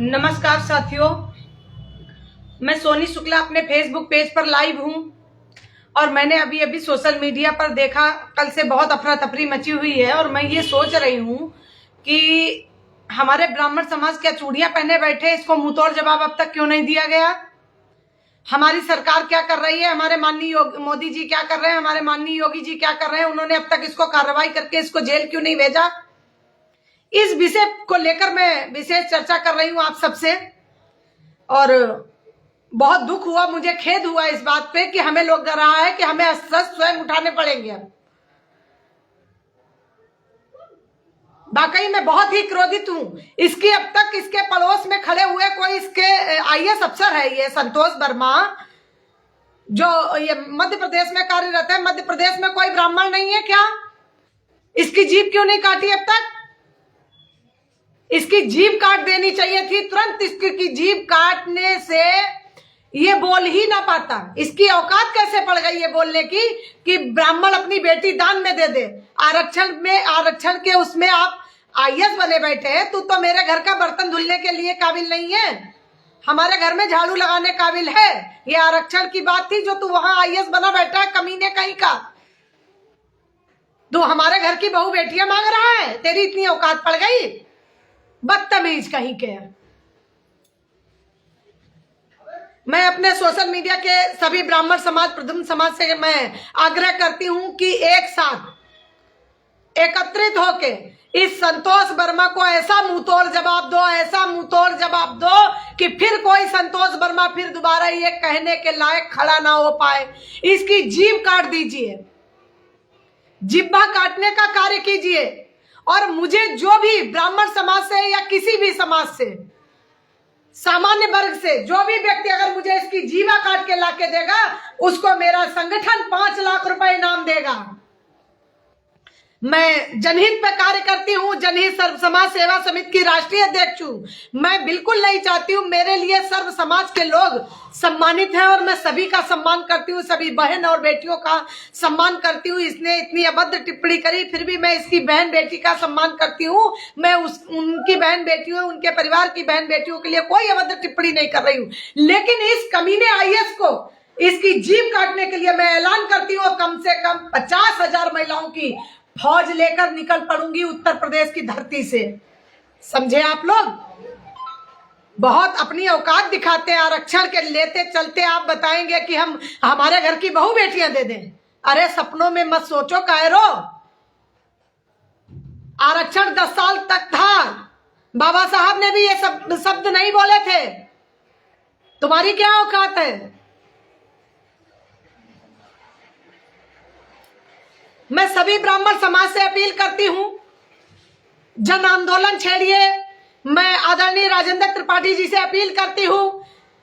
नमस्कार साथियों, मैं सोनी शुक्ला अपने फेसबुक पेज पर लाइव हूं और मैंने अभी अभी सोशल मीडिया पर देखा, कल से बहुत अफरा तफरी मची हुई है और मैं ये सोच रही हूं कि हमारे ब्राह्मण समाज क्या चूड़ियां पहने बैठे, इसको मुंहतोड़ जवाब अब तक क्यों नहीं दिया गया। हमारी सरकार क्या कर रही है, हमारे माननीय मोदी जी क्या कर रहे हैं, हमारे माननीय योगी जी क्या कर रहे हैं, उन्होंने अब तक इसको कार्रवाई करके इसको जेल क्यों नहीं भेजा। इस विषय को लेकर मैं विशेष चर्चा कर रही हूं आप सबसे। और बहुत दुख हुआ, मुझे खेद हुआ इस बात पे कि हमें लोग रहा है कि हमें अस्त्र स्वयं उठाने पड़ेंगे। वाकई मैं बहुत ही क्रोधित हूं। इसकी अब तक इसके पड़ोस में खड़े हुए कोई इसके आईएएस अफसर है, ये संतोष वर्मा, जो ये मध्य प्रदेश में कार्यरत है। मध्य प्रदेश में कोई ब्राह्मण नहीं है क्या? इसकी जीभ क्यों नहीं काटी अब तक? इसकी जीभ काट देनी चाहिए थी तुरंत। इसकी जीभ काटने से ये बोल ही ना पाता। इसकी औकात कैसे पड़ गई ये बोलने की कि ब्राह्मण अपनी बेटी दान में दे दे। आरक्षण के उसमें आप आईएएस बने बैठे हैं। तू तो मेरे घर का बर्तन धुलने के लिए काबिल नहीं है, हमारे घर में झाड़ू लगाने काबिल है। ये आरक्षण की बात थी जो तू वहां आईएएस बना बैठा है, कमीने कहीं का। तू हमारे घर की बहू बेटियां मांग रहा है, तेरी इतनी औकात पड़ गई, बदतमीज कहीं के। मैं अपने सोशल मीडिया के सभी ब्राह्मण समाज, प्रदुम्न समाज से मैं आग्रह करती हूं कि एक साथ एकत्रित होके इस संतोष वर्मा को ऐसा मुंहतोड़ जवाब दो, ऐसा मुंहतोड़ जवाब दो कि फिर कोई संतोष वर्मा फिर दोबारा ये कहने के लायक खड़ा ना हो पाए। इसकी जीभ काट दीजिए, जिब्बा काटने का कार्य कीजिए। और मुझे जो भी ब्राह्मण समाज से या किसी भी समाज से, सामान्य वर्ग से जो भी व्यक्ति अगर मुझे इसकी जीवा काट के लाके देगा, उसको मेरा संगठन 5 लाख रुपए इनाम देगा। मैं जनहित पे कार्य करती हूँ, जनहित सर्व समाज सेवा समिति की राष्ट्रीय अध्यक्ष हूँ। मैं बिल्कुल नहीं चाहती हूँ, मेरे लिए सर्व समाज के लोग सम्मानित हैं और मैं सभी का सम्मान करती हूँ, सभी बहन और बेटियों का सम्मान करती हूँ। इसने इतनी अभद्र टिप्पणी करी, फिर भी मैं इसकी बहन बेटी का सम्मान करती हूँ। मैं उनकी बहन बेटियों, उनके परिवार की बहन बेटियों के लिए कोई अभद्र टिप्पणी नहीं कर रही हूँ। लेकिन इस कमीने आईएएस को इसकी जीभ काटने के लिए मैं ऐलान करती हूँ, कम से कम 50,000 महिलाओं की फौज लेकर निकल पड़ूंगी उत्तर प्रदेश की धरती से। समझे आप लोग? बहुत अपनी औकात दिखाते हैं। आरक्षण के लेते चलते आप बताएंगे कि हम हमारे घर की बहू बेटियां दे दें। अरे सपनों में मत सोचो कायरो। आरक्षण 10 साल तक था, बाबा साहब ने भी ये शब्द नहीं बोले थे। तुम्हारी क्या औकात है? मैं सभी ब्राह्मण समाज से अपील करती हूं, जन आंदोलन छेड़िए। मैं आदरणीय राजेंद्र त्रिपाठी जी से अपील करती हूं,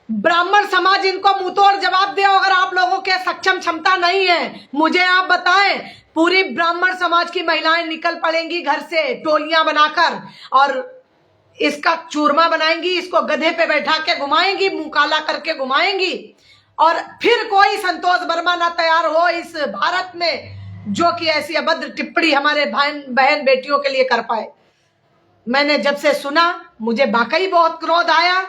ब्राह्मण समाज इनको मुंहतोड़ जवाब दे। अगर आप लोगों के सक्षम क्षमता नहीं है, मुझे आप बताएं। पूरी ब्राह्मण समाज की महिलाएं निकल पड़ेंगी घर से टोलियां बनाकर और इसका चूरमा बनाएंगी, इसको गधे पे बैठा के घुमाएंगी, मुंह काला करके घुमाएंगी। और फिर कोई संतोष वर्मा ना तैयार हो इस भारत में जो कि ऐसी अभद्र टिप्पणी हमारे बहन बेटियों के लिए कर पाए। मैंने जब से सुना मुझे वाकई बहुत क्रोध आया।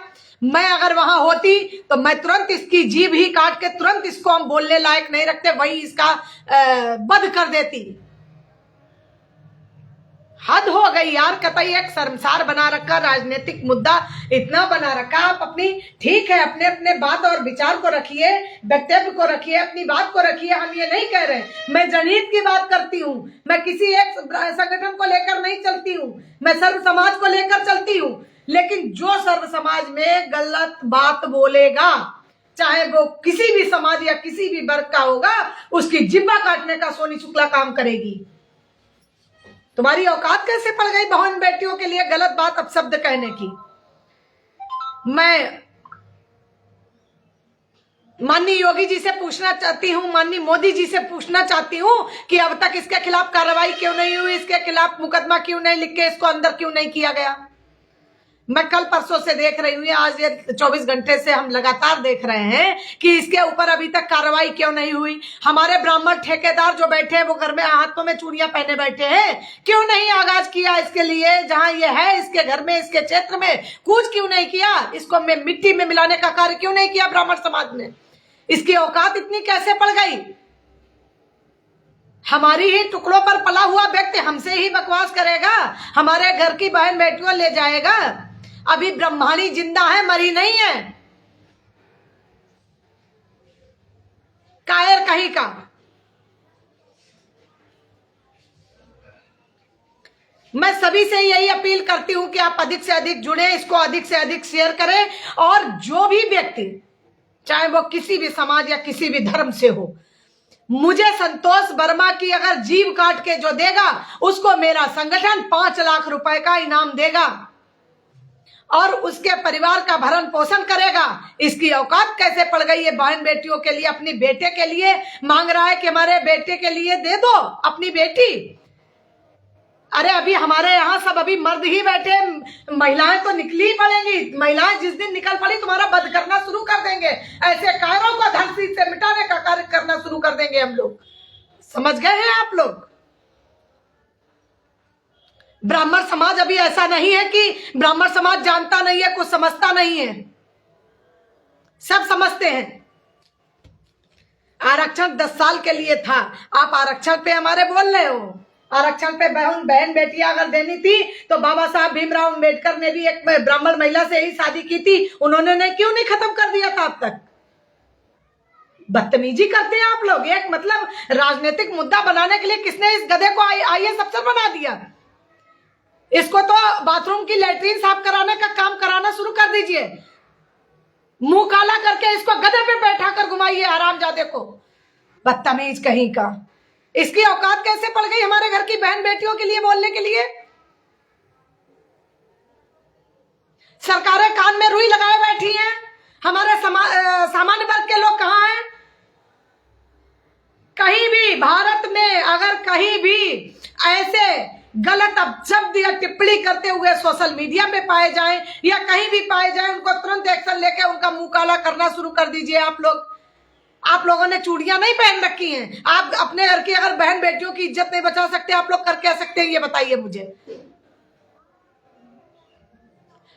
मैं अगर वहां होती तो मैं तुरंत इसकी जीभ ही काट के तुरंत इसको हम बोलने लायक नहीं रखते, वही इसका वध कर देती। हद हो गई यार। कतई एक शर्मसार बना रखा राजनीतिक मुद्दा इतना बना रखा। आप अपनी, ठीक है, अपने अपने बात और विचार को रखिए, वक्तव्य को रखिए, अपनी बात को रखिए। हम ये नहीं कह रहे, मैं जनहित की बात करती हूँ। मैं किसी एक संगठन को लेकर नहीं चलती हूँ, मैं सर्व समाज को लेकर चलती हूँ। लेकिन जो सर्व समाज में गलत बात बोलेगा, चाहे वो किसी भी समाज या किसी भी वर्ग का होगा, उसकी जिब्बा काटने का सोनी शुक्ला काम करेगी। तुम्हारी औकात कैसे पड़ गई बहन बेटियों के लिए गलत बात अपशब्द कहने की? मैं माननीय योगी जी से पूछना चाहती हूँ, माननीय मोदी जी से पूछना चाहती हूँ कि अब तक इसके खिलाफ कार्रवाई क्यों नहीं हुई, इसके खिलाफ मुकदमा क्यों नहीं लिख के इसको अंदर क्यों नहीं किया गया? मैं कल परसों से देख रही हूँ, आज ये 24 घंटे से हम लगातार देख रहे हैं कि इसके ऊपर अभी तक कार्रवाई क्यों नहीं हुई। हमारे ब्राह्मण ठेकेदार जो बैठे हैं वो घर में हाथों में चूड़ियां पहने बैठे हैं, क्यों नहीं आगाज किया इसके लिए? जहां ये है इसके घर में, इसके क्षेत्र में कुछ क्यों नहीं किया? इसको मिट्टी में मिलाने का कार्य क्यों नहीं किया ब्राह्मण समाज ने? इसकी औकात इतनी कैसे पड़ गई? हमारी ही टुकड़ों पर पला हुआ व्यक्ति हमसे ही बकवास करेगा, हमारे घर की बहन बेटियों ले जाएगा। अभी ब्रह्माणी जिंदा है, मरी नहीं है। कायर कहीं का। मैं सभी से यही अपील करती हूं कि आप अधिक से अधिक जुड़े, इसको अधिक से अधिक शेयर करें, और जो भी व्यक्ति, चाहे वो किसी भी समाज या किसी भी धर्म से हो, मुझे संतोष वर्मा की अगर जीव काट के जो देगा उसको मेरा संगठन 5 लाख रुपए का इनाम देगा और उसके परिवार का भरण पोषण करेगा। इसकी औकात कैसे पड़ गई है? बहन बेटियों के लिए, अपनी बेटे के लिए मांग रहा है कि हमारे बेटे के लिए दे दो अपनी बेटी। अरे अभी हमारे यहाँ सब अभी मर्द ही बैठे, महिलाएं तो निकली ही पड़ेंगी। महिलाएं जिस दिन निकल पड़ी तुम्हारा वध करना शुरू कर देंगे, ऐसे कायरों को धरती से मिटाने का कार्य करना शुरू कर देंगे हम लोग। समझ गए हैं आप लोग? ब्राह्मण समाज अभी ऐसा नहीं है कि ब्राह्मण समाज जानता नहीं है, कुछ समझता नहीं है, सब समझते हैं। आरक्षण 10 साल के लिए था, आप आरक्षण पे हमारे बोल रहे हो। आरक्षण पे बहन बेटियां अगर देनी थी तो बाबा साहब भीमराव अंबेडकर ने भी एक ब्राह्मण महिला से ही शादी की थी, उन्होंने क्यों नहीं खत्म कर दिया था अब तक? बदतमीजी करते हैं आप लोग। एक मतलब राजनीतिक मुद्दा बनाने के लिए किसने इस गधे को आईएएस अफसर बना दिया? इसको तो बाथरूम की लैट्रिन साफ कराने का काम कराना शुरू कर दीजिए। मुंह काला करके इसको गधे पे बैठा कर घुमाइए हरामजादे को, बदतमीज कहीं का। इसकी औकात कैसे पड़ गई हमारे घर की बहन बेटियों के लिए बोलने के लिए? सरकारें कान में रुई लगाए बैठी हैं। हमारे सामान्य वर्ग के लोग कहां हैं? कहीं भी भारत में अगर कहीं भी ऐसे गलत शब्द या टिप्पणी करते हुए सोशल मीडिया पे पाए जाएं या कहीं भी पाए जाएं, उनको तुरंत एक्शन लेके उनका मुंह काला करना शुरू कर दीजिए आप लोग। आप लोगों ने चूड़ियां नहीं पहन रखी हैं, आप अपने घर की अगर बहन बेटियों की इज्जत नहीं बचा सकते, आप लोग कर क्या सकते हैं ये बताइए मुझे।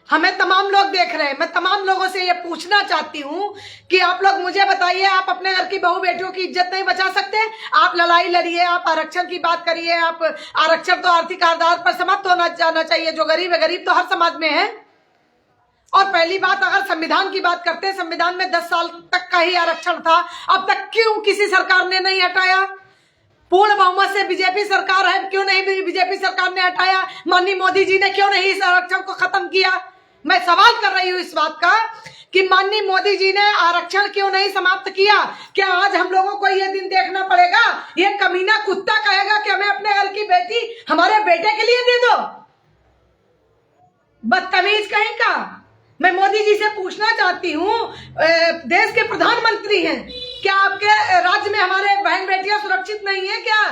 हमें तमाम लोग देख रहे हैं, मैं तमाम लोगों से ये पूछना चाहती हूं कि आप लोग मुझे बताइए, आप अपने घर की बहू बेटियों की इज्जत नहीं बचा सकते? आप लड़ाई लड़िए, आप आरक्षण की बात करिए, आप आरक्षण तो आर्थिक आधार पर समाप्त होना जाना चाहिए, जो गरीब है, गरीब तो हर समाज में है। और पहली बात, अगर संविधान की बात करते हैं, संविधान में 10 साल तक का ही आरक्षण था, अब तक क्यों किसी सरकार ने नहीं हटाया? पूर्ण बहुमत से बीजेपी सरकार है, क्यों नहीं बीजेपी सरकार ने हटाया? माननीय मोदी जी ने क्यों नहीं इस आरक्षण को खत्म किया? मैं सवाल कर रही हूं इस बात का कि माननीय मोदी जी ने आरक्षण क्यों नहीं समाप्त किया? क्या आज हम लोगों को ये दिन देखना पड़ेगा? ये कमीना कुत्ता कहेगा कि हमें अपने घर की बेटी हमारे बेटे के लिए दे दो? बदतमीज कहीं का। मैं मोदी जी से पूछना चाहती हूँ, देश के प्रधानमंत्री हैं, क्या आपके राज्य में हमारे बहन बेटियां सुरक्षित नहीं है क्या?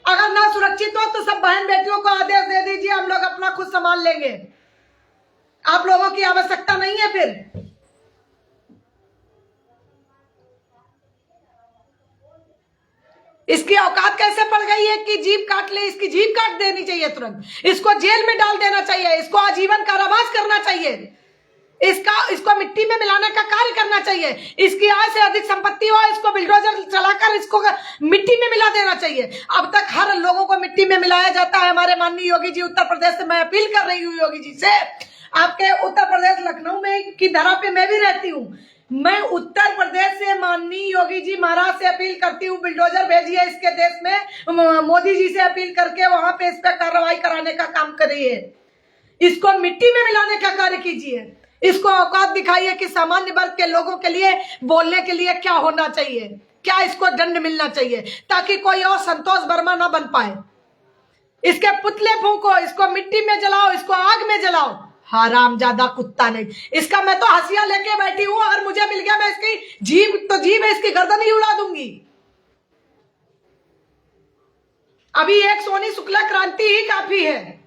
अगर ना सुरक्षित हो तो सब बहन बेटियों को आदेश दे दीजिए, हम लोग अपना खुद संभाल लेंगे, आप लोगों की आवश्यकता नहीं है। फिर इसकी औकात कैसे पड़ गई है कि जीभ काट ले? इसकी जीभ काट देनी चाहिए तुरंत, इसको जेल में डाल देना चाहिए, इसको आजीवन कारावास करना चाहिए, इसको मिट्टी में मिलाने का कार्य करना चाहिए। इसकी आय से अधिक संपत्ति हो, इसको बिल्डोजर चलाकर इसको मिट्टी में मिला देना चाहिए। अब तक हर लोगों को मिट्टी में मिलाया जाता है। हमारे माननीय योगी जी उत्तर प्रदेश से, मैं अपील कर रही हूँ योगी जी से, आपके उत्तर प्रदेश लखनऊ में की धरा पे मैं भी रहती हूँ, मैं उत्तर प्रदेश से माननीय योगी जी महाराज से अपील करती हूँ, बिल्डोजर भेजिए इसके देश में, मोदी जी से अपील करके वहां पे इस पर कार्रवाई कराने का काम करिए, इसको मिट्टी में मिलाने का कार्य कीजिए, इसको औकात दिखाइए कि सामान्य वर्ग के लोगों के लिए बोलने के लिए क्या होना चाहिए, क्या इसको दंड मिलना चाहिए, ताकि कोई और संतोष वर्मा ना बन पाए। इसके पुतले फूंको, इसको मिट्टी में जलाओ, इसको आग में जलाओ, हरामजादा कुत्ता नहीं। इसका मैं तो हंसिया लेके बैठी हूं, अगर मुझे मिल गया मैं इसकी जीभ तो जीभ है, इसकी गर्दन ही उड़ा दूंगी। अभी एक सोनी शुक्ला क्रांति ही काफी है।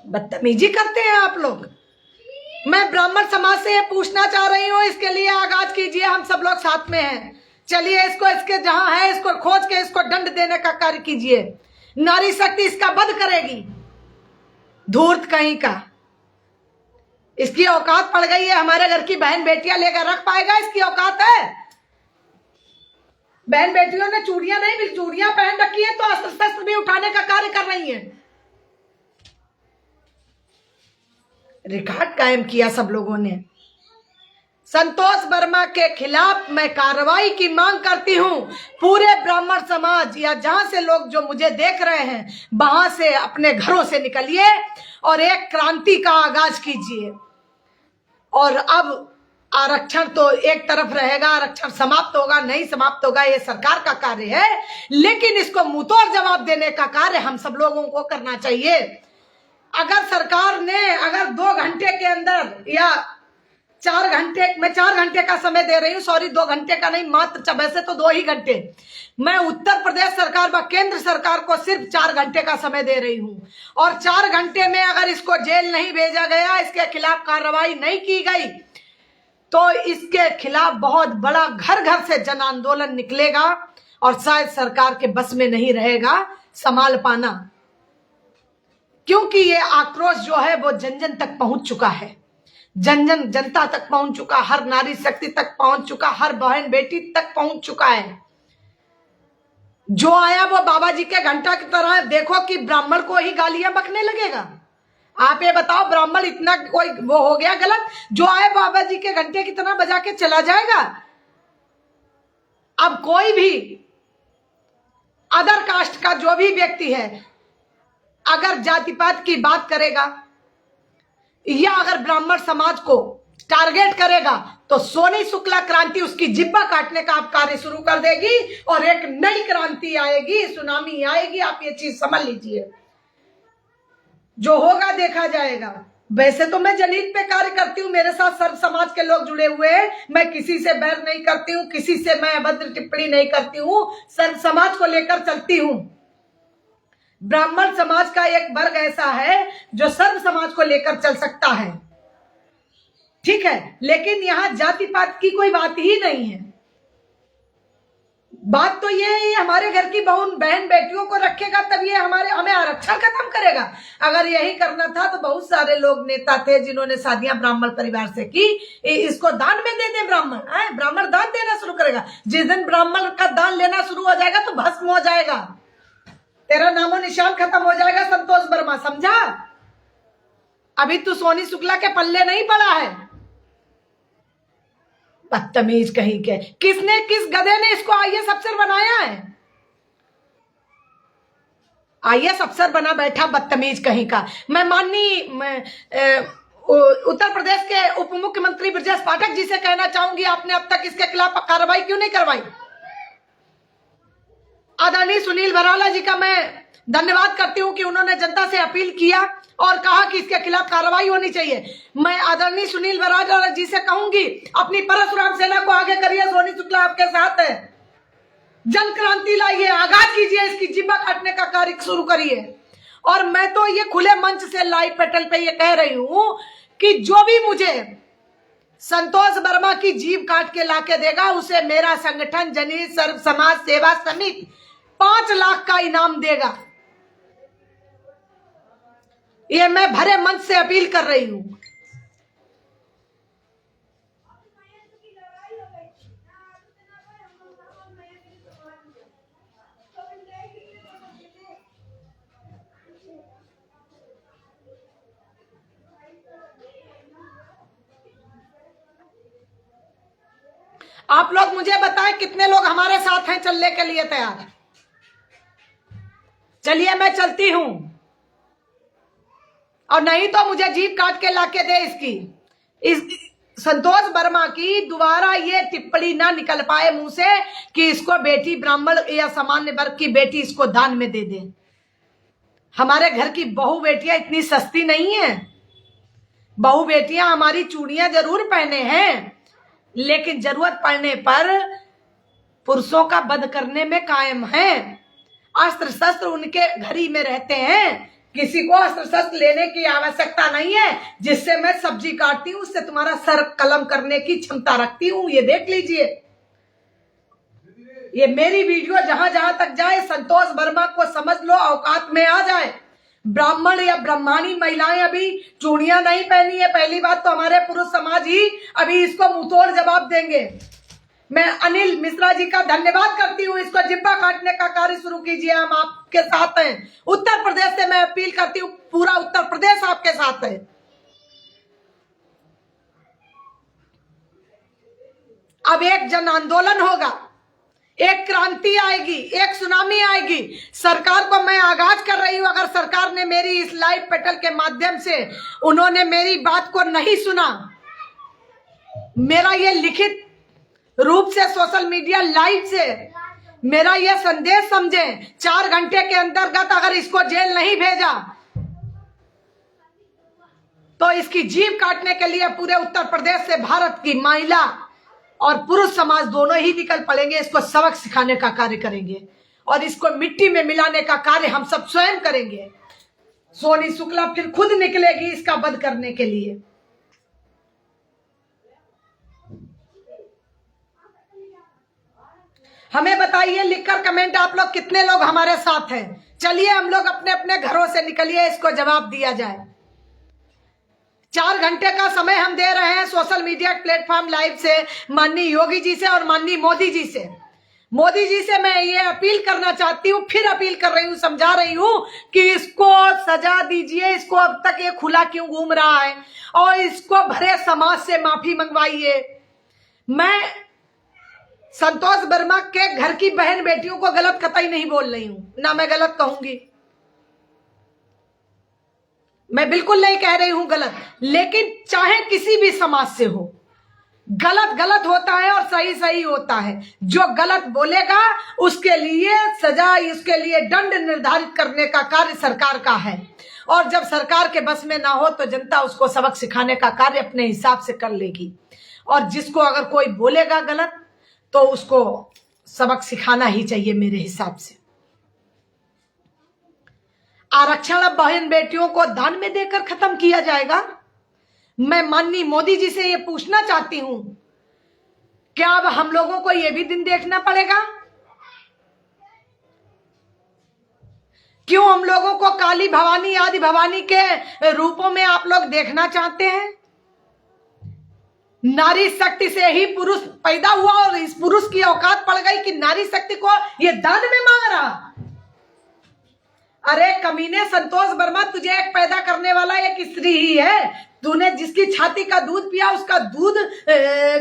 बदतमीजी करते हैं आप लोग। मैं ब्राह्मण समाज से ये पूछना चाह रही हूँ, इसके लिए आगाज कीजिए, हम सब लोग साथ में हैं। चलिए इसको, इसके जहां है इसको खोज के इसको दंड देने का कार्य कीजिए। नारी शक्ति इसका वध करेगी। धूर्त कहीं का, इसकी औकात पड़ गई है। हमारे घर की बहन बेटियां लेकर रख पाएगा? इसकी औकात है? बहन बेटियों ने चूड़ियां नहीं, चूड़ियां पहन रखी है तो अस्त्र शस्त्र भी उठाने का कार्य कर रही हैं। रिकॉर्ड कायम किया सब लोगों ने। संतोष वर्मा के खिलाफ मैं कार्रवाई की मांग करती हूं। पूरे ब्राह्मण समाज या जहां से लोग जो मुझे देख रहे हैं वहां से अपने घरों से निकलिए और एक क्रांति का आगाज कीजिए। और अब आरक्षण तो एक तरफ रहेगा, आरक्षण समाप्त होगा नहीं समाप्त होगा ये सरकार का कार्य है, लेकिन इसको मुंहतोड़ जवाब देने का कार्य हम सब लोगों को करना चाहिए। अगर सरकार ने अगर 2 घंटे के अंदर या 4 घंटे, मैं 4 घंटे का समय दे रही हूँ, सॉरी 2 घंटे का नहीं, मात्र वैसे तो 2 ही घंटे, मैं उत्तर प्रदेश सरकार व केंद्र सरकार को सिर्फ 4 घंटे का समय दे रही हूँ। और 4 घंटे में अगर इसको जेल नहीं भेजा गया, इसके खिलाफ कार्रवाई नहीं की गई, तो इसके खिलाफ बहुत बड़ा घर घर से जन आंदोलन निकलेगा और शायद सरकार के बस में नहीं रहेगा संभाल पाना। क्योंकि ये आक्रोश जो है वो जन जन तक पहुंच चुका है, जनता तक पहुंच चुका, हर नारी शक्ति तक पहुंच चुका, हर बहन बेटी तक पहुंच चुका है। जो आया वो बाबा जी के घंटा की तरह, देखो कि ब्राह्मण को ही गालियां बकने लगेगा। आप ये बताओ, ब्राह्मण इतना कोई वो हो गया गलत, जो आए बाबा जी के घंटे की तरह बजा के चला जाएगा। अब कोई भी अदर कास्ट का जो भी व्यक्ति है अगर जाति पात की बात करेगा या अगर ब्राह्मण समाज को टारगेट करेगा तो सोनी शुक्ला क्रांति उसकी जिब्बा काटने का आप कार्य शुरू कर देगी और एक नई क्रांति आएगी, सुनामी आएगी। आप ये चीज समझ लीजिए, जो होगा देखा जाएगा। वैसे तो मैं जनहित पे कार्य करती हूँ, मेरे साथ सर्व समाज के लोग जुड़े हुए हैं, मैं किसी से बैर नहीं करती हूँ, किसी से मैं अभद्र टिप्पणी नहीं करती हूँ, सर्व समाज को लेकर चलती हूँ। ब्राह्मण समाज का एक वर्ग ऐसा है जो सर्व समाज को लेकर चल सकता है, ठीक है, लेकिन यहां जाति पात की कोई बात ही नहीं है। बात तो ये है, ये हमारे घर की बहन बेटियों को रखेगा तब ये हमें आरक्षण खत्म करेगा। अगर यही करना था तो बहुत सारे लोग नेता थे जिन्होंने शादियां ब्राह्मण परिवार से की, इसको दान में दे दे। ब्राह्मण दान देना शुरू करेगा। जिस दिन ब्राह्मण का दान लेना शुरू हो जाएगा तो भस्म हो जाएगा, तेरा नामो निशान खत्म हो जाएगा। संतोष वर्मा, समझा? अभी तू सोनी शुक्ला के पल्ले नहीं पड़ा है। बदतमीज कहीं के, किसने, किस गधे ने इसको आईएएस अफसर बनाया है? आईएएस अफसर बना बैठा बदतमीज कहीं का। मैं माननीय उत्तर प्रदेश के उप मुख्यमंत्री ब्रजेश पाठक जी से कहना चाहूंगी, आपने अब तक इसके खिलाफ कार्रवाई क्यों नहीं करवाई? आदरणीय सुनील भराला जी का मैं धन्यवाद करती हूं कि उन्होंने जनता से अपील किया और कहा कि इसके खिलाफ कार्रवाई होनी चाहिए। मैं आदरणीय सुनील भराला जी से कहूंगी, अपनी परशुराम सेना को आगे करिए, सोनी शुक्ला आपके साथ है, जन क्रांति लाइए, आगाज कीजिए, इसकी जिब्बा काटने का कार्य शुरू करिए। और मैं तो ये खुले मंच से लाइव पेटल पे ये कह रही हूं कि जो भी मुझे संतोष वर्मा की जीभ काट के लाके देगा उसे मेरा संगठन जनहित सर्व समाज सेवा समिति 5 लाख का इनाम देगा। ये मैं भरे मंच से अपील कर रही हूं। आप लोग मुझे बताएं कितने लोग हमारे साथ हैं चलने के लिए तैयार? चलिए मैं चलती हूं, और नहीं तो मुझे जीभ काट के लाके दे इसकी। इस संतोष वर्मा की दोबारा ये टिप्पणी ना निकल पाए मुंह से कि इसको बेटी ब्राह्मण या सामान्य वर्ग की बेटी इसको दान में दे दे। हमारे घर की बहू बेटियां इतनी सस्ती नहीं है। बहू बेटियां हमारी चूड़ियां जरूर पहने हैं, लेकिन जरूरत पड़ने पर पुरुषों का वध करने में कायम है। अस्त्र शस्त्र उनके घर ही में रहते हैं, किसी को अस्त्र शस्त्र लेने की आवश्यकता नहीं है। जिससे मैं सब्जी काटती हूं उससे तुम्हारा सर कलम करने की क्षमता रखती हूं, ये देख लीजिए। ये मेरी वीडियो जहां जहां तक जाए संतोष वर्मा को समझ लो औकात में आ जाए। ब्राह्मण या ब्राह्मणी महिलाएं अभी चूड़ियां नहीं पहनी है, पहली बात तो हमारे पुरुष समाज ही अभी इसको मुंहतोड़ जवाब देंगे। मैं अनिल मिश्रा जी का धन्यवाद करती हूँ, इसको जिब्बा काटने का कार्य शुरू कीजिए, हम आपके साथ हैं। उत्तर प्रदेश से मैं अपील करती हूँ, पूरा उत्तर प्रदेश आपके साथ है। अब एक जन आंदोलन होगा, एक क्रांति आएगी, एक सुनामी आएगी। सरकार को मैं आगाज कर रही हूं, अगर सरकार ने मेरी इस लाइव पेटल के माध्यम से उन्होंने मेरी बात को नहीं सुना, मेरा ये लिखित रूप से सोशल मीडिया लाइव से मेरा यह संदेश समझे, 4 घंटे के अंतर्गत अगर इसको जेल नहीं भेजा तो इसकी जीभ काटने के लिए पूरे उत्तर प्रदेश से भारत की महिला और पुरुष समाज दोनों ही निकल पड़ेंगे। इसको सबक सिखाने का कार्य करेंगे और इसको मिट्टी में मिलाने का कार्य हम सब स्वयं करेंगे। सोनी शुक्ला फिर खुद निकलेगी इसका वध करने के लिए। हमें बताइए लिखकर कमेंट, आप लोग कितने लोग हमारे साथ हैं। चलिए हम लोग अपने अपने घरों से निकलिए, इसको जवाब दिया जाए। 4 घंटे का समय हम दे रहे हैं सोशल मीडिया प्लेटफॉर्म लाइव से, माननीय योगी जी से और माननीय मोदी जी से। मोदी जी से मैं ये अपील करना चाहती हूँ, फिर अपील कर रही हूँ, समझा रही हूँ कि इसको सजा दीजिए। इसको अब तक ये खुला क्यों घूम रहा है और इसको भरे समाज से माफी मंगवाइए। मैं संतोष वर्मा के घर की बहन बेटियों को गलत कतई नहीं बोल रही हूं, ना मैं गलत कहूंगी, मैं बिल्कुल नहीं कह रही हूं गलत। लेकिन चाहे किसी भी समाज से हो, गलत गलत होता है और सही सही होता है। जो गलत बोलेगा उसके लिए सजा, उसके लिए दंड निर्धारित करने का कार्य सरकार का है। और जब सरकार के बस में ना हो तो जनता उसको सबक सिखाने का कार्य अपने हिसाब से कर लेगी। और जिसको अगर कोई बोलेगा गलत तो उसको सबक सिखाना ही चाहिए मेरे हिसाब से। आरक्षण अब बहन बेटियों को दान में देकर खत्म किया जाएगा। मैं माननीय मोदी जी से ये पूछना चाहती हूं, क्या अब हम लोगों को ये भी दिन देखना पड़ेगा? क्यों हम लोगों को काली भवानी आदि भवानी के रूपों में आप लोग देखना चाहते हैं? नारी शक्ति से ही पुरुष पैदा हुआ और इस पुरुष की औकात पड़ गई कि नारी शक्ति को ये दान में मांग रहा। अरे कमीने संतोष वर्मा, तुझे एक पैदा करने वाला एक स्त्री ही है। तूने जिसकी छाती का दूध पिया उसका दूध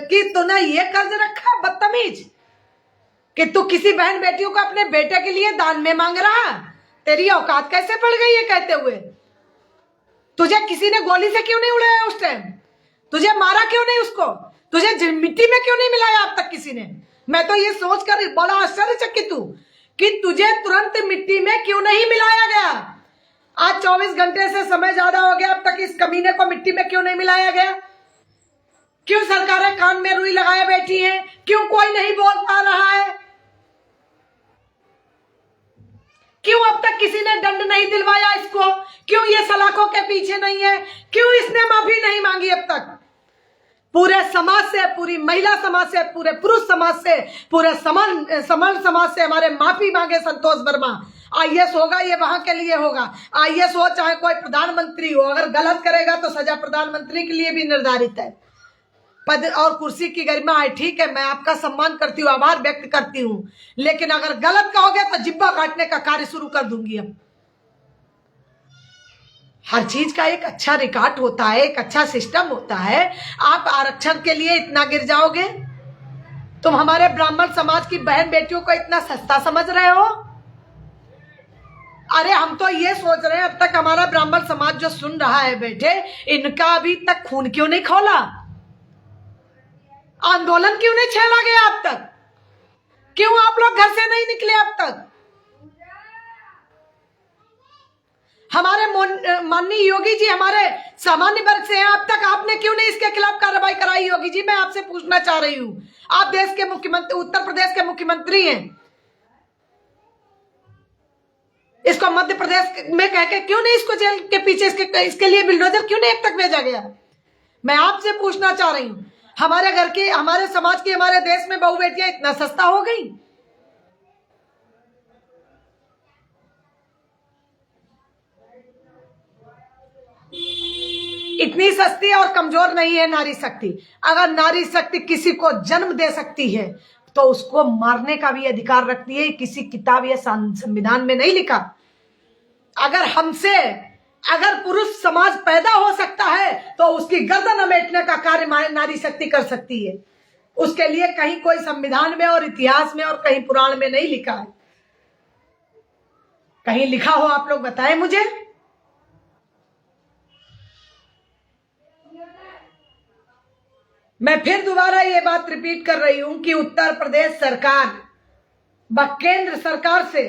की तूने ये कर्ज रखा, बदतमीज, कि तू किसी बहन बेटियों को अपने बेटे के लिए दान में मांग रहा। तेरी औकात कैसे पड़ गई ये कहते हुए? तुझे किसी ने गोली से क्यों नहीं उड़ाया उस टाइम? तुझे मारा क्यों नहीं उसको? तुझे मिट्टी में क्यों नहीं मिलाया अब तक किसी ने? मैं तो ये सोचकर बड़ा आश्चर्यचकित हूं कि तुझे तुरंत मिट्टी में क्यों नहीं मिलाया गया। आज 24 घंटे से समय ज्यादा हो गया, अब तक इस कमीने को मिट्टी में क्यों नहीं मिलाया गया? क्यों सरकारें कान में रुई लगाए बैठी हैं? क्यों कोई नहीं बोल पा रहा है? क्यों अब तक किसी ने दंड नहीं दिलवाया इसको? क्यों ये सलाखों के पीछे नहीं है? क्यों इसने माफी नहीं मांगी अब तक? पूरे समाज से, पूरी महिला समाज से, पूरे पुरुष समाज से, पूरे समान समाज से हमारे माफी मांगे संतोष वर्मा। आईएएस होगा ये वहां के लिए होगा। आईएएस हो चाहे कोई प्रधानमंत्री हो, अगर गलत करेगा तो सजा प्रधानमंत्री के लिए भी निर्धारित है। पद और कुर्सी की गरिमा है, ठीक है, मैं आपका सम्मान करती हूँ, आभार व्यक्त करती हूँ। लेकिन अगर गलत कहोगे तो जिब्बा काटने का कार्य शुरू कर दूंगी। अब हर चीज का एक अच्छा रिकॉर्ड होता है, एक अच्छा सिस्टम होता है। आप आरक्षण के लिए इतना गिर जाओगे? तुम हमारे ब्राह्मण समाज की बहन बेटियों को इतना सस्ता समझ रहे हो? अरे हम तो ये सोच रहे हैं अब तक हमारा ब्राह्मण समाज जो सुन रहा है बैठे, इनका अभी तक खून क्यों नहीं खौला? आंदोलन क्यों नहीं छेड़ा गया अब तक? क्यों आप लोग घर से नहीं निकले अब तक? हमारे माननीय योगी जी हमारे सामान्य वर्ग से हैं, अब तक आपने क्यों नहीं इसके खिलाफ कार्रवाई कराई? योगी जी मैं आपसे पूछना चाह रही हूं, आप देश के मुख्यमंत्री, उत्तर प्रदेश के मुख्यमंत्री हैं, इसको मध्य प्रदेश में कह के क्यों नहीं इसको जेल के पीछे इसके लिए बिल्डोजर क्यों नहीं अब तक भेजा गया? मैं आपसे पूछना चाह रही हूं, हमारे घर की, हमारे समाज की, हमारे देश में बहू बेटियां इतना सस्ता हो गई? इतनी सस्ती और कमजोर नहीं है नारी शक्ति। अगर नारी शक्ति किसी को जन्म दे सकती है तो उसको मारने का भी अधिकार रखती है। किसी किताब या संविधान में नहीं लिखा। अगर हमसे अगर पुरुष समाज पैदा हो सकता है तो उसकी गर्दन अमेटने का कार्य नारी शक्ति कर सकती है। उसके लिए कहीं कोई संविधान में और इतिहास में और कहीं पुराण में नहीं लिखा है। कहीं लिखा हो आप लोग बताएं मुझे। मैं फिर दोबारा ये बात रिपीट कर रही हूं कि उत्तर प्रदेश सरकार व केंद्र सरकार से